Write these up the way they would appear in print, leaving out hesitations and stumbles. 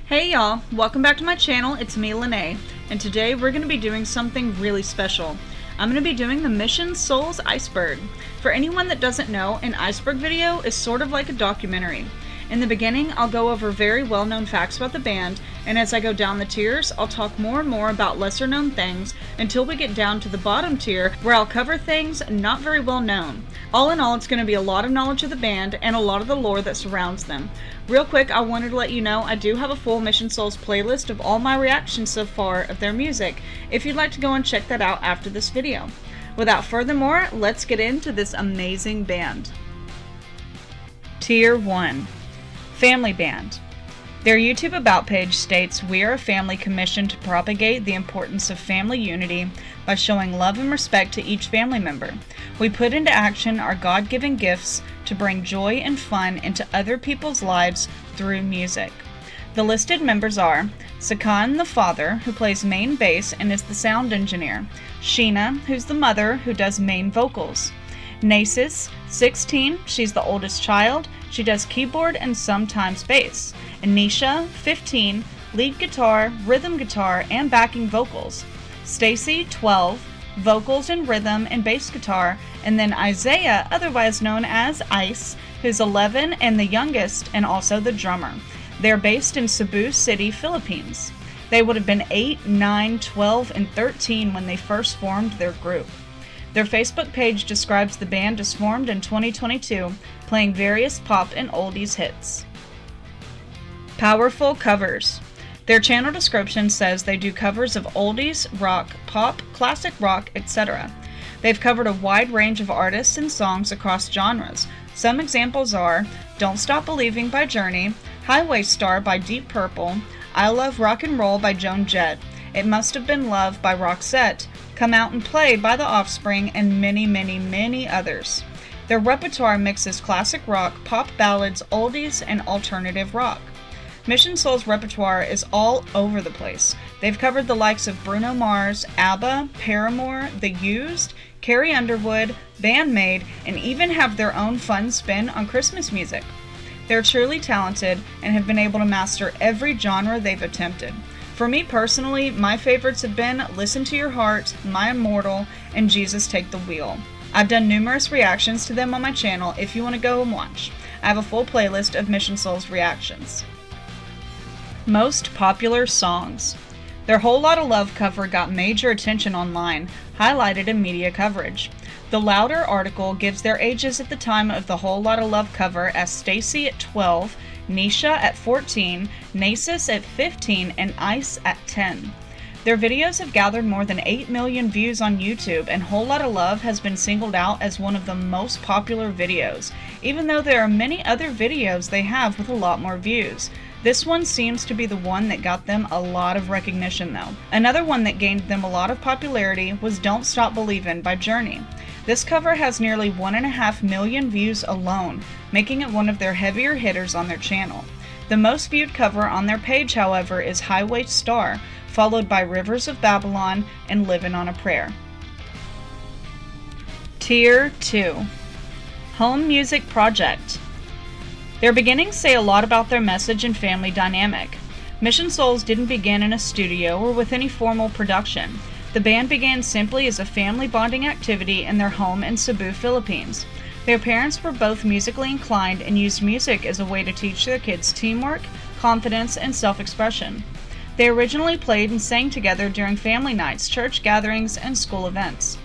Hey y'all, welcome back to my channel. It's me, Lene, and today we're going to be doing something really special. I'm going to be doing the Mission Souls Iceberg. For anyone that doesn't know, an iceberg video is sort of like a documentary. In the beginning, I'll go over very well-known facts about the band, and as I go down the tiers, I'll talk more and more about lesser-known things until we get down to the bottom tier, where I'll cover things not very well known. All in all, it's going to be a lot of knowledge of the band and a lot of the lore that surrounds them. Real quick, I wanted to let you know I do have a full Mission Souls playlist of all my reactions so far of their music, if you'd like to go and check that out after this video. Without furthermore, let's get into this amazing band. Tier 1. Family Band. Their YouTube About page states, "We are a family commissioned to propagate the importance of family unity by showing love and respect to each family member. We put into action our God-given gifts to bring joy and fun into other people's lives through music." The listed members are Sakan, the father, who plays main bass and is the sound engineer; Sheena, who's the mother, who does main vocals; Nasis, 16, she's the oldest child, she does keyboard and sometimes bass; Anisha, 15, lead guitar, rhythm guitar, and backing vocals; Stacy, 12, vocals and rhythm and bass guitar; and then Isaiah, otherwise known as Ice, who's 11 and the youngest and also the drummer. They're based in Cebu City, Philippines. They would have been 8, 9, 12, and 13 when they first formed their group. Their Facebook page describes the band as formed in 2022, playing various pop and oldies hits. Powerful covers. Their channel description says they do covers of oldies, rock, pop, classic rock, etc. They've covered a wide range of artists and songs across genres. Some examples are Don't Stop Believing by Journey, Highway Star by Deep Purple, I Love Rock and Roll by Joan Jett, It Must Have Been Love by Roxette, Come Out and Play by The Offspring, and many others. Their repertoire mixes classic rock, pop ballads, oldies, and alternative rock. Mission Souls' repertoire is all over the place. They've covered the likes of Bruno Mars, ABBA, Paramore, The Used, Carrie Underwood, Bandmate, and even have their own fun spin on Christmas music. They're truly talented and have been able to master every genre they've attempted. For me personally, my favorites have been Listen to Your Heart, My Immortal, and Jesus Take the Wheel. I've done numerous reactions to them on my channel if you want to go and watch. I have a full playlist of Mission Souls reactions. Most popular songs. Their Whole Lotta Love cover got major attention online, highlighted in media coverage. The Louder article gives their ages at the time of the Whole Lotta Love cover as Stacy at 12, Nisha at 14, Nasis at 15, and Ice at 10. Their videos have gathered more than 8 million views on YouTube, and Whole Lotta Love has been singled out as one of the most popular videos, even though there are many other videos they have with a lot more views. This one seems to be the one that got them a lot of recognition though. Another one that gained them a lot of popularity was Don't Stop Believin' by Journey. This cover has nearly 1.5 million views alone, making it one of their heavier hitters on their channel. The most viewed cover on their page, however, is Highway Star, followed by Rivers of Babylon and Livin' on a Prayer. Tier 2. Home Music Project. Their beginnings say a lot about their message and family dynamic. Mission Souls didn't begin in a studio or with any formal production. The band began simply as a family bonding activity in their home in Cebu, Philippines. Their parents were both musically inclined and used music as a way to teach their kids teamwork, confidence, and self-expression. They originally played and sang together during family nights, church gatherings, and school events.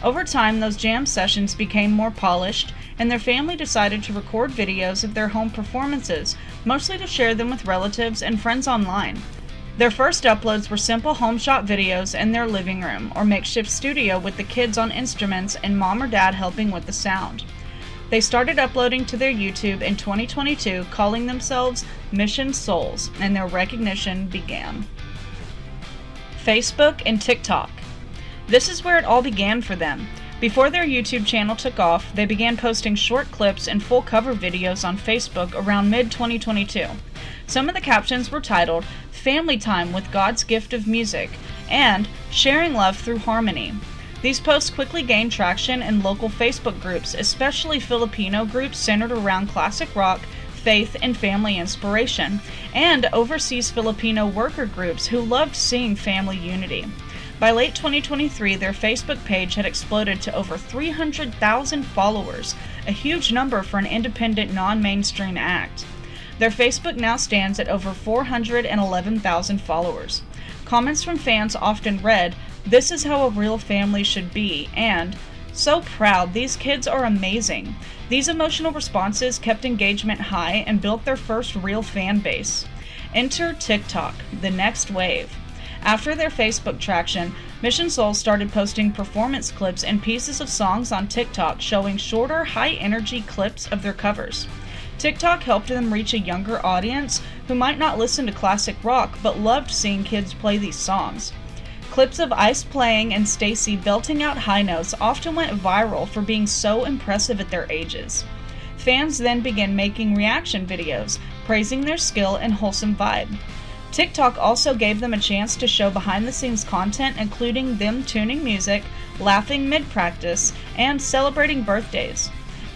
Over time, those jam sessions became more polished, and their family decided to record videos of their home performances, mostly to share them with relatives and friends online. Their first uploads were simple home shot videos in their living room or makeshift studio with the kids on instruments and mom or dad helping with the sound. They started uploading to their YouTube in 2022, calling themselves Mission Souls, and their recognition began. Facebook and TikTok. This is where it all began for them. Before their YouTube channel took off, they began posting short clips and full cover videos on Facebook around mid-2022. Some of the captions were titled, "Family Time with God's Gift of Music," and "Sharing Love Through Harmony." These posts quickly gained traction in local Facebook groups, especially Filipino groups centered around classic rock, faith, and family inspiration, and overseas Filipino worker groups who loved seeing family unity. By late 2023, their Facebook page had exploded to over 300,000 followers, a huge number for an independent, non-mainstream act. Their Facebook now stands at over 411,000 followers. Comments from fans often read, "This is how a real family should be," and "So proud, these kids are amazing." These emotional responses kept engagement high and built their first real fan base. Enter TikTok, the next wave. After their Facebook traction, Mission Souls started posting performance clips and pieces of songs on TikTok showing shorter, high-energy clips of their covers. TikTok helped them reach a younger audience who might not listen to classic rock but loved seeing kids play these songs. Clips of Ice playing and Stacy belting out high notes often went viral for being so impressive at their ages. Fans then began making reaction videos, praising their skill and wholesome vibe. TikTok also gave them a chance to show behind-the-scenes content, including them tuning music, laughing mid-practice, and celebrating birthdays.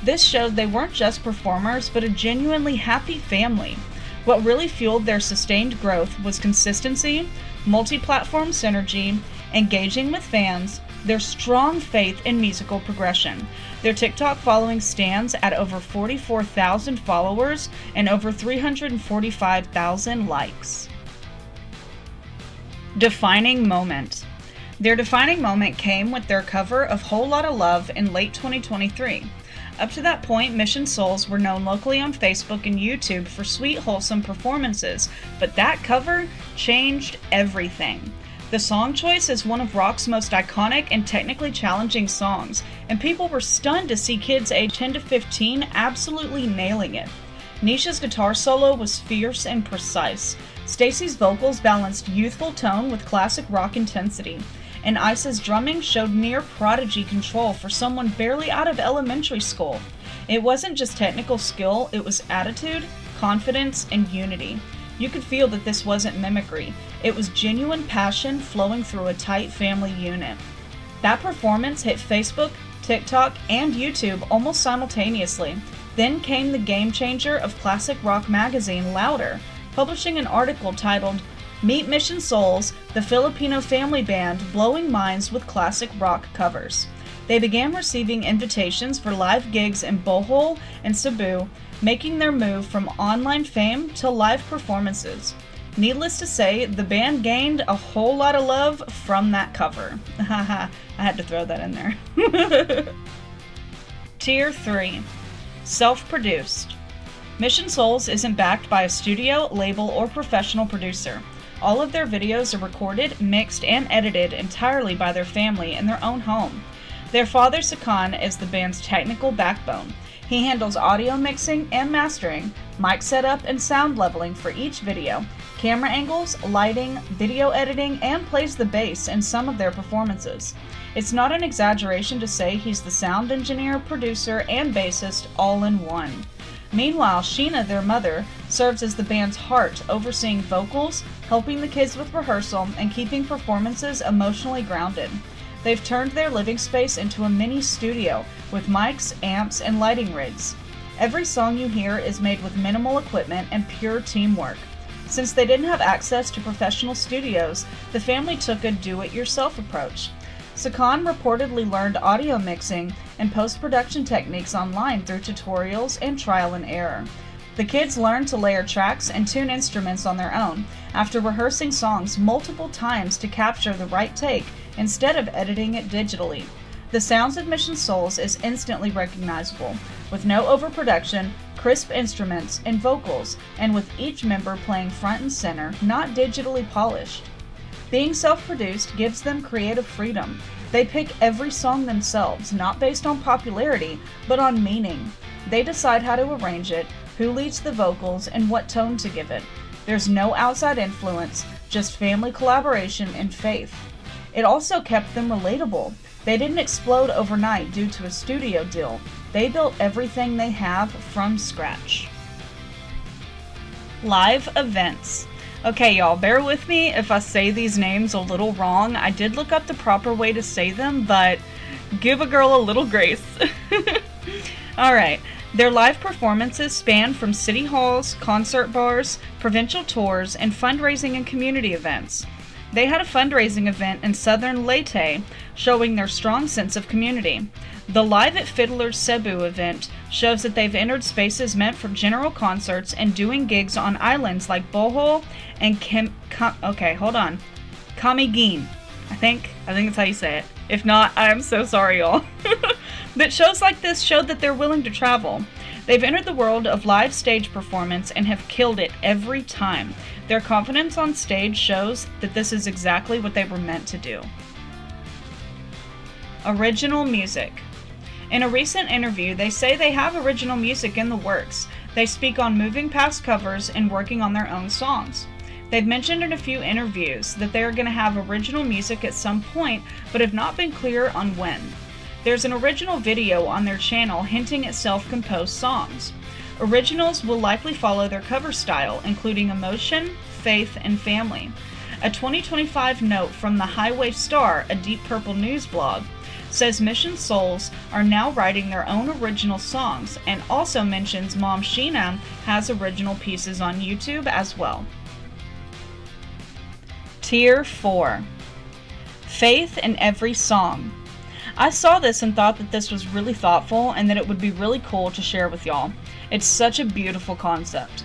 This showed they weren't just performers, but a genuinely happy family. What really fueled their sustained growth was consistency, multi-platform synergy, engaging with fans, their strong faith in musical progression. Their TikTok following stands at over 44,000 followers and over 345,000 likes. Defining moment. Their defining moment came with their cover of Whole Lotta Love in late 2023. Up to that point, Mission Souls were known locally on Facebook and YouTube for sweet, wholesome performances, but that cover changed everything. The song choice is one of rock's most iconic and technically challenging songs, and people were stunned to see kids aged 10 to 15 absolutely nailing it. Nisha's guitar solo was fierce and precise. Stacy's vocals balanced youthful tone with classic rock intensity, and Ice's drumming showed near prodigy control for someone barely out of elementary school. It wasn't just technical skill, it was attitude, confidence, and unity. You could feel that this wasn't mimicry. It was genuine passion flowing through a tight family unit. That performance hit Facebook, TikTok, and YouTube almost simultaneously. Then came the game changer of classic rock magazine Louder, publishing an article titled "Meet Mission Souls, the Filipino family band blowing minds with classic rock covers." They began receiving invitations for live gigs in Bohol and Cebu, making their move from online fame to live performances. Needless to say, the band gained a whole lot of love from that cover. Haha, I had to throw that in there. Tier 3. Self-produced. Mission Souls isn't backed by a studio, label, or professional producer. All of their videos are recorded, mixed, and edited entirely by their family in their own home. Their father, Sakan, is the band's technical backbone. He handles audio mixing and mastering, mic setup and sound leveling for each video, camera angles, lighting, video editing, and plays the bass in some of their performances. It's not an exaggeration to say he's the sound engineer, producer, and bassist all in one. Meanwhile, Sheena, their mother, serves as the band's heart, overseeing vocals, helping the kids with rehearsal, and keeping performances emotionally grounded. They've turned their living space into a mini studio with mics, amps, and lighting rigs. Every song you hear is made with minimal equipment and pure teamwork. Since they didn't have access to professional studios, the family took a do-it-yourself approach. Sakan reportedly learned audio mixing and post-production techniques online through tutorials and trial and error. The kids learned to layer tracks and tune instruments on their own, after rehearsing songs multiple times to capture the right take instead of editing it digitally. The sounds of Mission Souls is instantly recognizable, with no overproduction, crisp instruments, and vocals, and with each member playing front and center, not digitally polished. Being self-produced gives them creative freedom. They pick every song themselves, not based on popularity, but on meaning. They decide how to arrange it, who leads the vocals, and what tone to give it. There's no outside influence, just family collaboration and faith. It also kept them relatable. They didn't explode overnight due to a studio deal. They built everything they have from scratch. Live events. Okay, y'all, bear with me if I say these names a little wrong. I did look up the proper way to say them, but give a girl a little grace. Alright, Their live performances span from city halls, concert bars, provincial tours, and fundraising and community events. They had a fundraising event in southern Leyte showing their strong sense of community. The Live at Fiddler's Cebu event shows that they've entered spaces meant for general concerts and doing gigs on islands like Bohol and Camiguin. I think that's how you say it. If not, I'm so sorry, y'all. But shows like this showed that they're willing to travel. They've entered the world of live stage performance and have killed it every time. Their confidence on stage shows that this is exactly what they were meant to do. Original music. In a recent interview, they say they have original music in the works. They speak on moving past covers and working on their own songs. They've mentioned in a few interviews that they are going to have original music at some point, but have not been clear on when. There's an original video on their channel hinting at self-composed songs. Originals will likely follow their cover style, including emotion, faith, and family. A 2025 note from the Highway Star, a Deep Purple news blog, says Mission Souls are now writing their own original songs, and also mentions Mom Sheena has original pieces on YouTube as well. Tier 4. Faith in every song. I saw this and thought that this was really thoughtful and that it would be really cool to share with y'all. It's such a beautiful concept.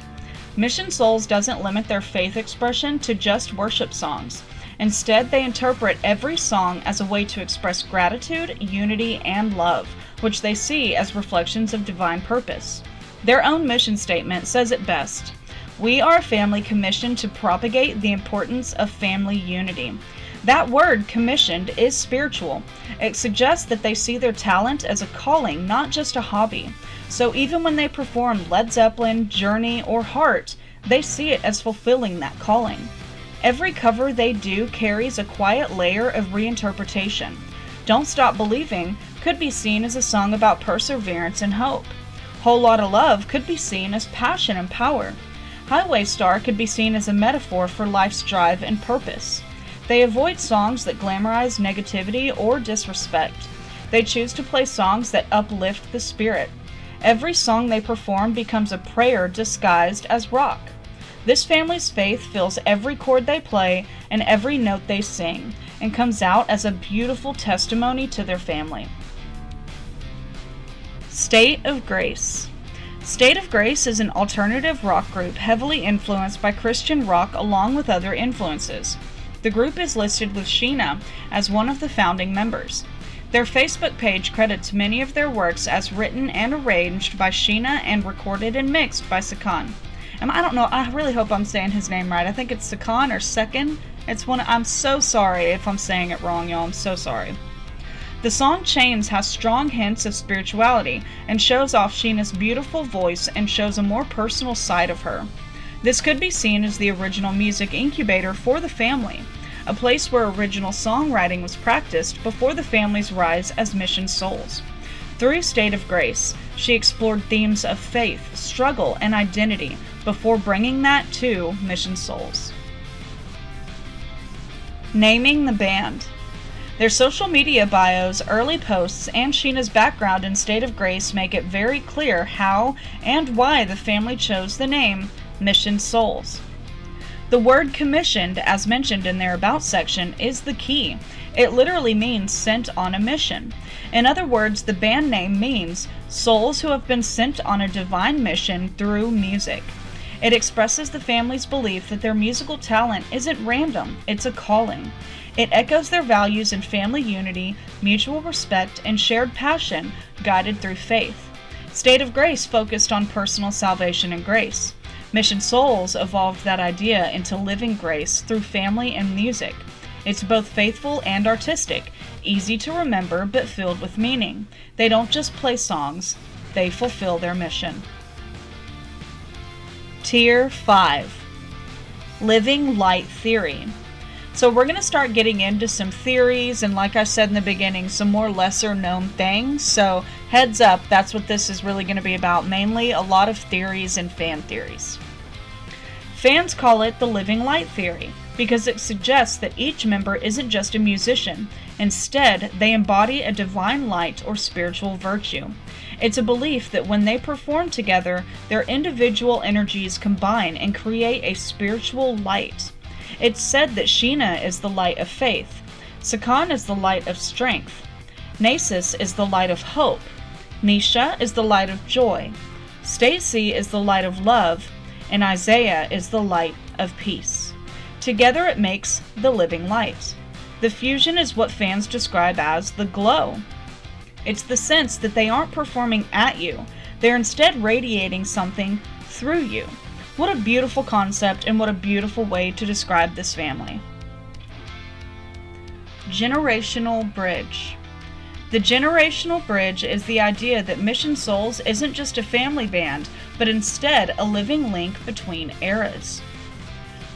Mission Souls doesn't limit their faith expression to just worship songs. Instead, they interpret every song as a way to express gratitude, unity, and love, which they see as reflections of divine purpose. Their own mission statement says it best: "We are a family commissioned to propagate the importance of family unity." That word, commissioned, is spiritual. It suggests that they see their talent as a calling, not just a hobby. So even when they perform Led Zeppelin, Journey, or Heart, they see it as fulfilling that calling. Every cover they do carries a quiet layer of reinterpretation. Don't Stop Believing could be seen as a song about perseverance and hope. Whole Lotta Love could be seen as passion and power. Highway Star could be seen as a metaphor for life's drive and purpose. They avoid songs that glamorize negativity or disrespect. They choose to play songs that uplift the spirit. Every song they perform becomes a prayer disguised as rock. This family's faith fills every chord they play and every note they sing, and comes out as a beautiful testimony to their family. State of Grace. State of Grace is an alternative rock group heavily influenced by Christian rock along with other influences. The group is listed with Sheena as one of the founding members. Their Facebook page credits many of their works as written and arranged by Sheena and recorded and mixed by Sakan. I don't know, I really hope I'm saying his name right. I think it's Sakan or Sekan. I'm so sorry if I'm saying it wrong, y'all. I'm so sorry. The song Chains has strong hints of spirituality and shows off Sheena's beautiful voice and shows a more personal side of her. This could be seen as the original music incubator for the family, a place where original songwriting was practiced before the family's rise as Mission Souls. Through State of Grace, she explored themes of faith, struggle, and identity before bringing that to Mission Souls. Naming the band. Their social media bios, early posts, and Sheena's background in State of Grace make it very clear how and why the family chose the name Mission Souls. The word commissioned, as mentioned in their About section, is the key. It literally means sent on a mission. In other words, the band name means souls who have been sent on a divine mission through music. It expresses the family's belief that their musical talent isn't random, it's a calling. It echoes their values in family unity, mutual respect, and shared passion guided through faith. State of Grace focused on personal salvation and grace. Mission Souls evolved that idea into living grace through family and music. It's both faithful and artistic, easy to remember but filled with meaning. They don't just play songs, they fulfill their mission. Tier 5. Living Light Theory. So we're going to start getting into some theories and, like I said in the beginning, some more lesser known things. So heads up, that's what this is really going to be about. Mainly a lot of theories and fan theories. Fans call it the Living Light Theory because it suggests that each member isn't just a musician. Instead, they embody a divine light or spiritual virtue. It's a belief that when they perform together, their individual energies combine and create a spiritual light. It's said that Sheena is the light of faith, Sakan is the light of strength, Nasus is the light of hope, Nisha is the light of joy, Stacy is the light of love, and Isaiah is the light of peace. Together it makes the living light. The fusion is what fans describe as the glow. It's the sense that they aren't performing at you, they're instead radiating something through you. What a beautiful concept and what a beautiful way to describe this family. Generational bridge. The generational bridge is the idea that Mission Souls isn't just a family band, but instead a living link between eras.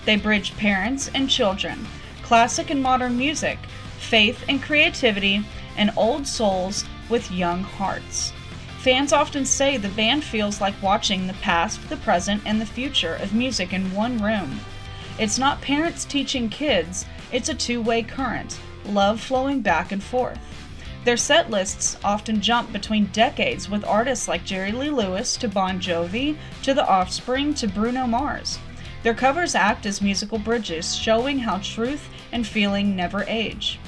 They bridge parents and children, classic and modern music, faith and creativity, and old souls with young hearts. Fans often say the band feels like watching the past, the present, and the future of music in one room. It's not parents teaching kids, it's a two-way current, love flowing back and forth. Their set lists often jump between decades with artists like Jerry Lee Lewis to Bon Jovi to The Offspring to Bruno Mars. Their covers act as musical bridges, showing how truth and feeling never age.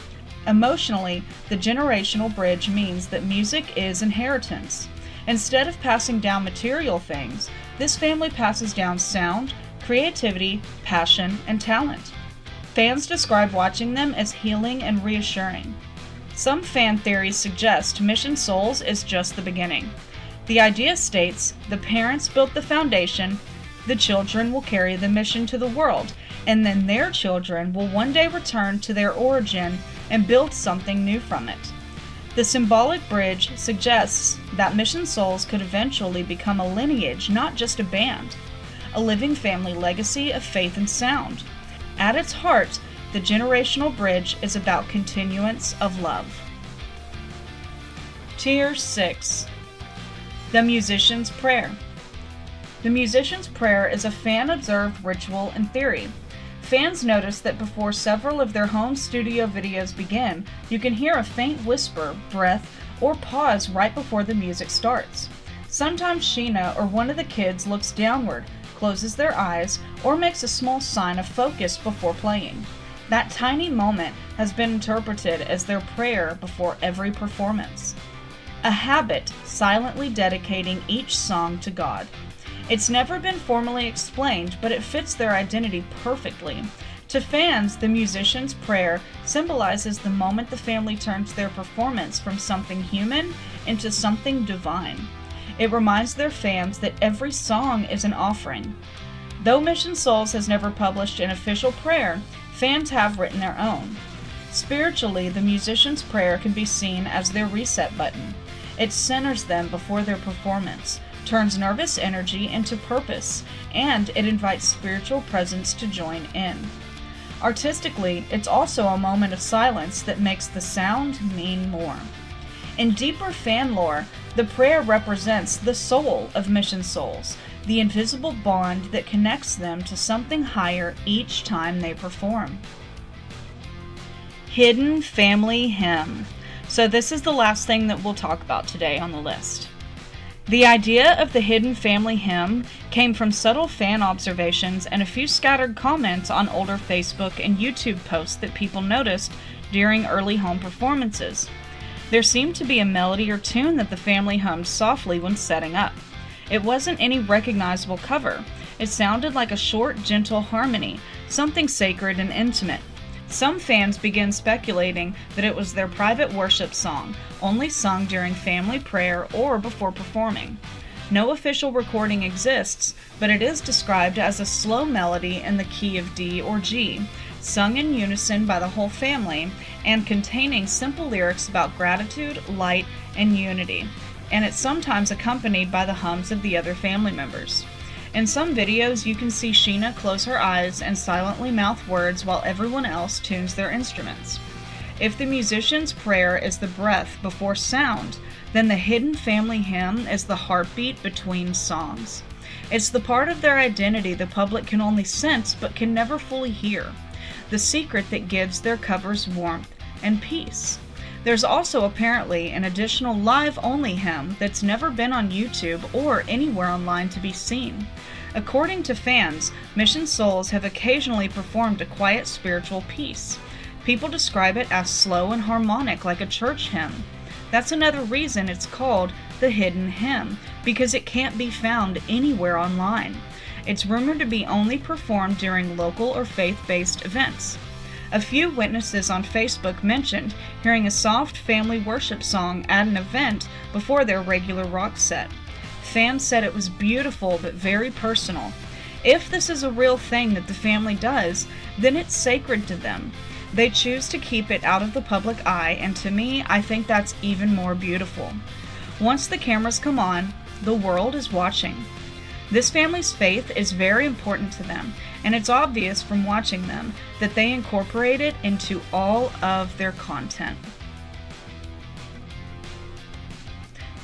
Emotionally, the generational bridge means that music is inheritance. Instead of passing down material things, this family passes down sound, creativity, passion, and talent. Fans describe watching them as healing and reassuring. Some fan theories suggest Mission Souls is just the beginning. The idea states the parents built the foundation, the children will carry the mission to the world, and then their children will one day return to their origin and build something new from it. The symbolic bridge suggests that Mission Souls could eventually become a lineage, not just a band, a living family legacy of faith and sound. At its heart, the generational bridge is about continuance of love. Tier 6. The Musician's Prayer. The Musician's Prayer is a fan-observed ritual and theory. Fans notice that before several of their home studio videos begin, you can hear a faint whisper, breath, or pause right before the music starts. Sometimes Sheena or one of the kids looks downward, closes their eyes, or makes a small sign of focus before playing. That tiny moment has been interpreted as their prayer before every performance. A habit silently dedicating each song to God. It's never been formally explained, but it fits their identity perfectly. To fans, the musician's prayer symbolizes the moment the family turns their performance from something human into something divine. It reminds their fans that every song is an offering. Though Mission Souls has never published an official prayer, fans have written their own. Spiritually, the musician's prayer can be seen as their reset button. It centers them before their performance, turns nervous energy into purpose, and it invites spiritual presence to join in. Artistically, it's also a moment of silence that makes the sound mean more. In deeper fan lore, the prayer represents the soul of Mission Souls, the invisible bond that connects them to something higher each time they perform. Hidden Family Hymn. So this is the last thing that we'll talk about today on the list. The idea of the Hidden Family Hymn came from subtle fan observations and a few scattered comments on older Facebook and YouTube posts that people noticed during early home performances. There seemed to be a melody or tune that the family hummed softly when setting up. It wasn't any recognizable cover. It sounded like a short, gentle harmony, something sacred and intimate. Some fans began speculating that it was their private worship song, only sung during family prayer or before performing. No official recording exists, but it is described as a slow melody in the key of D or G, sung in unison by the whole family, and containing simple lyrics about gratitude, light, and unity. And it's sometimes accompanied by the hums of the other family members. In some videos, you can see Sheena close her eyes and silently mouth words while everyone else tunes their instruments. If the musician's prayer is the breath before sound, then the Hidden Family Hymn is the heartbeat between songs. It's the part of their identity the public can only sense but can never fully hear. The secret that gives their covers warmth, and peace. There's also apparently an additional live-only hymn that's never been on YouTube or anywhere online to be seen. According to fans, Mission Souls have occasionally performed a quiet spiritual piece. People describe it as slow and harmonic like a church hymn. That's another reason it's called the hidden hymn, because it can't be found anywhere online. It's rumored to be only performed during local or faith-based events. A few witnesses on Facebook mentioned hearing a soft family worship song at an event before their regular rock set. Fans said it was beautiful but very personal. If this is a real thing that the family does, then it's sacred to them. They choose to keep it out of the public eye, and to me, I think that's even more beautiful. Once the cameras come on, the world is watching. This family's faith is very important to them, and it's obvious from watching them that they incorporate it into all of their content.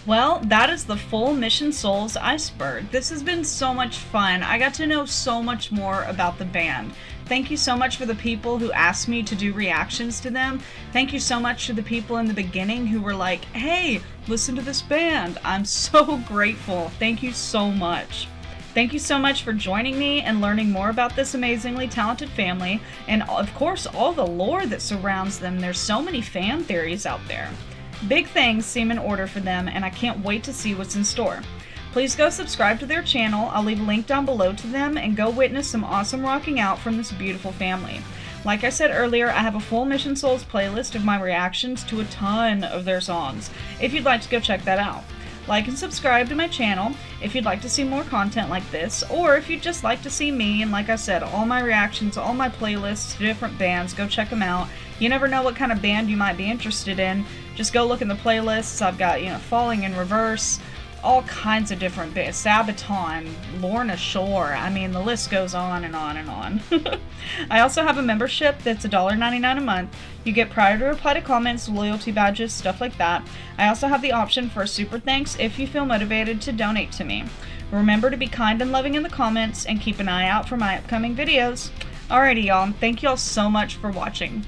Well, that is the full Mission Souls Iceberg. This has been so much fun. I got to know so much more about the band. Thank you so much for the people who asked me to do reactions to them. Thank you so much to the people in the beginning who were like, hey, listen to this band. I'm so grateful. Thank you so much. Thank you so much for joining me and learning more about this amazingly talented family, and of course all the lore that surrounds them. There's so many fan theories out there. Big things seem in order for them, and I can't wait to see what's in store. Please go subscribe to their channel. I'll leave a link down below to them, and go witness some awesome rocking out from this beautiful family. Like I said earlier, I have a full Mission Souls playlist of my reactions to a ton of their songs, if you'd like to go check that out. Like and subscribe to my channel if you'd like to see more content like this, or if you'd just like to see me, and like I said, all my reactions, all my playlists to different bands, go check them out. You never know what kind of band you might be interested in. Just go look in the playlists. I've got, Falling in Reverse, all kinds of different bands, Sabaton, Lorna Shore. I mean, the list goes on and on and on. I also have a membership that's $1.99 a month. You get priority reply to comments, loyalty badges, stuff like that. I also have the option for a super thanks if you feel motivated to donate to me. Remember to be kind and loving in the comments, and keep an eye out for my upcoming videos. Alrighty, y'all. Thank y'all so much for watching.